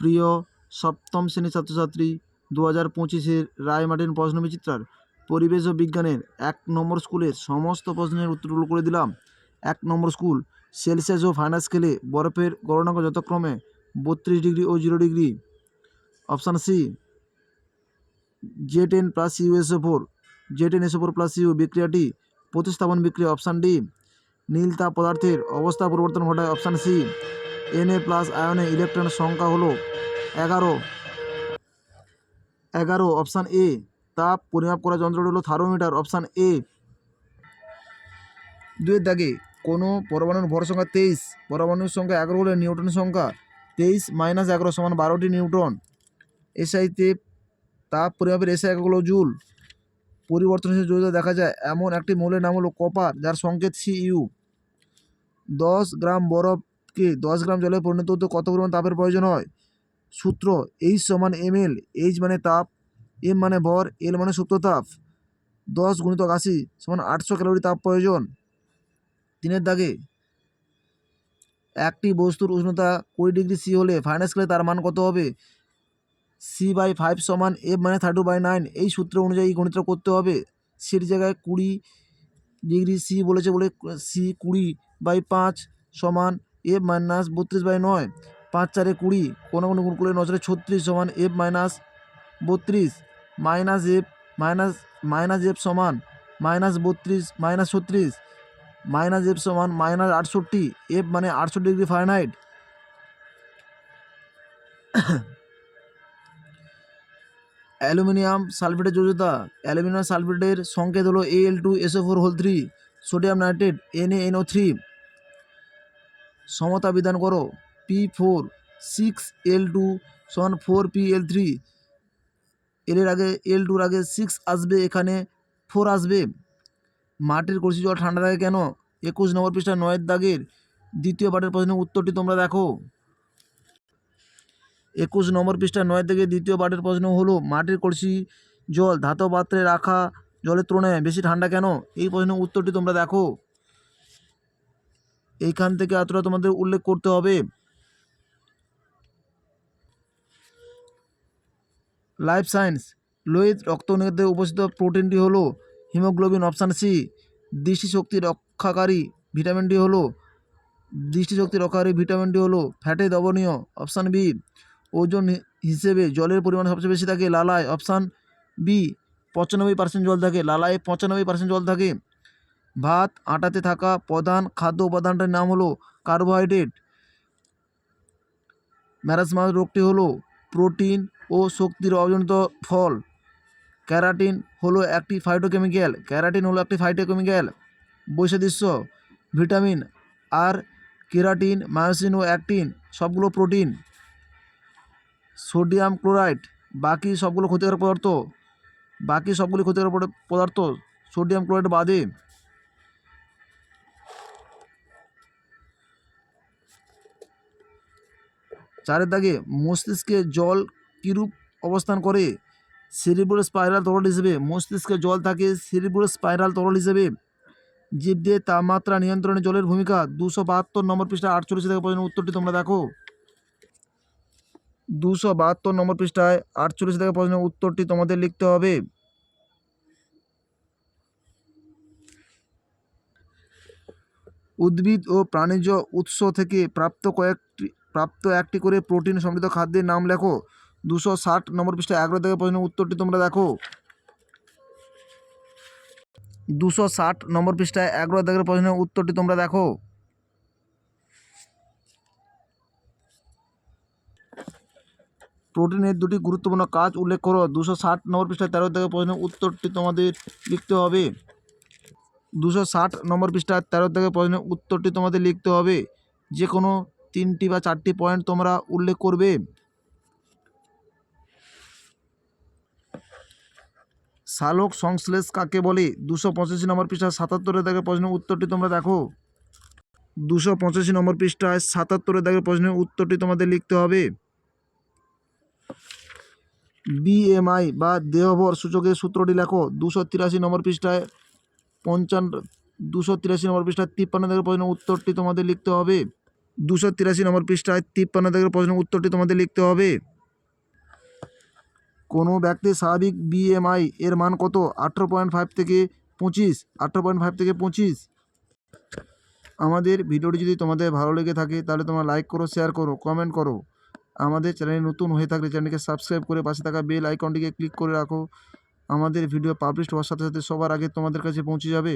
প্রিয় সপ্তম শ্রেণীর ছাত্রছাত্রী, 2025-এর রায়মার্টিন প্রশ্নবিচিত্রার পরিবেশ ও বিজ্ঞানের 1 নম্বর স্কুলের সমস্ত প্রশ্নের উত্তরগুলো করে দিলাম। 1 নম্বর স্কুল, সেলসিয়াস ও ফারেনহাইট স্কেলে বরফের গলনাঙ্ক যথাক্রমে 32 ডিগ্রি ও 0 degree. Option C, Z10 plus CuSO4, Z10SO4 plus Cu বিক্রিয়াটি প্রতিস্থাপন বিক্রিয়া। অপশান ডি, নীল তাপ পদার্থের অবস্থা পরিবর্তন ঘটায়। অপশান সি, Na প্লাস আয়নে ইলেকট্রনের সংখ্যা হলো 11। অপশান এ, তাপ পরিমাপ করা যন্ত্রটি হলো থার্মোমিটার। Option A. 2 দাগে, কোনো পরমাণুর ভর সংখ্যা 23, পরমাণুর সংখ্যা 11 হলে নিউটনের সংখ্যা 23 - 11 সমান 12টি নিউটন। এসআইতে তাপ পরিমাপের এসআই একক হলো জুল। পরিবর্তনশীল যৌগিকতা দেখা যায় এমন একটি মৌলের নাম হলো কপার, যার সংকেত Cu। 10 গ্রাম বরফকে 10 গ্রাম জলে পরিণত হতে কত পরিমাণ তাপের প্রয়োজন হয়? সূত্র H সমান ml। H মানে তাপ, M মানে ভর, L মানে সুপ্ত তাপ। 10 × 80 সমান 800 ক্যালোরি তাপ প্রয়োজন। 3 দাগে, একটি বস্তুর উষ্ণতা 20 ডিগ্রি সি হলে ফারেনহাইট স্কেলে তার মান কত হবে? C/5 সমান F মানে 32/9। এই সূত্র অনুযায়ী গণিতটা করতে হবে। সির জায়গায় 20 ডিগ্রি সি বলেছে বলে সি 20/5 সমান F মাইনাস 32/9। 5 × 4 = 20, কোনো গুণ করলে 9 × 4 = 36 সমান F মাইনাস 32 মাইনাস F সমান মাইনাস 32 মাইনাস 36 মাইনাস F সমান মাইনাস 68। F মানে 68 ডিগ্রি ফারেনহাইট। অ্যালুমিনিয়াম সালফেটের যোজ্যতা, অ্যালুমিনিয়াম সালফেটের সংকেত হলো Al2SO4 3। Sodium nitrate NaNO3। সমতা বিধান করো। P4 6L2 সমান 4Pl3। L এর আগে L2 এর আগে 6 আসবে, এখানে 4 আসবে। মাটির কলসি জল ঠান্ডা থাকে কেন? 21 নম্বর পৃষ্ঠা 9 দাগের দ্বিতীয় পাঠের প্রশ্নের উত্তরটি তোমরা দেখো। 21 নম্বর পৃষ্ঠা 9 থেকে দ্বিতীয় পাঠের প্রশ্ন হলো, মাটির কলসি জল ধাতব পাত্রে রাখা জলের তুলনায় বেশি ঠান্ডা কেন? এই প্রশ্নের উত্তরটি তোমরা দেখো। এইখান থেকে এতটা তোমাদের উল্লেখ করতে হবে। লাইফ সায়েন্স, লোহিত রক্তকণিকাতে উপস্থিত প্রোটিনটি হলো হিমোগ্লোবিন। Option C. দৃষ্টিশক্তি রক্ষাকারী ভিটামিনটি হলো ফ্যাটে দ্রবণীয়। Option B. ওজন হিসেবে জলের পরিমাণ সবচেয়ে বেশি থাকে লালায়। Option B. 95% জল থাকে লালায়, 95% জল থাকে। ভাত আটাতে থাকা প্রধান খাদ্য উপাদানটার নাম হলো কার্বোহাইড্রেট। ম্যারাসমাস রোগটি হলো প্রোটিন ও শক্তির অভাবজনিত ফল। ক্যারাটিন হলো একটি ফাইটোকেমিক্যাল। বৈসাদৃশ্য, ভিটামিন আর কেরাটিন, মায়োসিন ও অ্যাক্টিন সবগুলো প্রোটিন। সোডিয়াম ক্লোরাইড বাকি সবগুলি ক্ষতিকারক পদার্থ সোডিয়াম ক্লোরাইড বাদে। 4 দাগে, মস্তিষ্কে জল কিরূপ অবস্থান করে? সেরিব্রাল স্পাইরাল তরল হিসেবে। মস্তিষ্কে জল থাকে সেরিব্রাল স্পাইরাল তরল হিসেবে। জীবদের তাপমাত্রা নিয়ন্ত্রণে জলের ভূমিকা। 272 নম্বর পৃষ্ঠা 48 থেকে প্রশ্নের উত্তরটি তোমরা দেখো। 272 নম্বর পৃষ্ঠায় 48 থেকে প্রশ্নের উত্তরটি তোমাদের লিখতে হবে। উদ্ভিদ ও প্রাণীজ উৎস থেকে প্রাপ্ত একটি করে প্রোটিন সমৃদ্ধ খাদ্যের নাম লেখো। 260 নম্বর পৃষ্ঠায় 11 থেকে প্রশ্নের উত্তরটি তোমরা দেখো। 260 নম্বর পৃষ্ঠায় 11 থেকে প্রশ্নের উত্তরটি তোমরা দেখো। প্রোটিনের 2টি গুরুত্বপূর্ণ কাজ উল্লেখ করো। 260 নম্বর পৃষ্ঠায় 13 থেকে প্রশ্নের উত্তরটি তোমাদের লিখতে হবে। 260 নম্বর পৃষ্ঠায় 13 থেকে প্রশ্নের উত্তরটি তোমাদের লিখতে হবে। যে কোনো 3টি বা 4টি পয়েন্ট তোমরা উল্লেখ করবে। সালোক সংশ্লেষ কাকে বলে? 285 নম্বর পৃষ্ঠায় 77 থেকে প্রশ্নের উত্তরটি তোমরা দেখো। 285 নম্বর পৃষ্ঠায় 77 থেকে প্রশ্নের উত্তরটি তোমাদের লিখতে হবে। BMI বা দেহভর সূচকের সূত্রটি লেখো। 283 নম্বর পৃষ্ঠায় 53 নম্বর পৃষ্ঠায় 53 থেকে প্রশ্নের উত্তরটি তোমাদের লিখতে হবে। 283 নম্বর পৃষ্ঠায় 53 দাগের প্রশ্নের উত্তরটি তোমাদের লিখতে হবে। কোনো ব্যক্তির স্বাভাবিক BMI এর মান কত? 18.5 থেকে 25। 18.5 থেকে 25। আমাদের ভিডিওটি যদি তোমাদের ভালো লেগে থাকে তাহলে তোমরা লাইক করো, শেয়ার করো, কমেন্ট করো। আমাদের চ্যানেলে নতুন হয়ে থাকলে চ্যানেলকে সাবস্ক্রাইব করে পাশে থাকা বেল আইকনটিকে ক্লিক করে রাখো। আমাদের ভিডিও পাবলিশ হওয়ার সাথে সাথে সবার আগে তোমাদের কাছে পৌঁছে যাবে।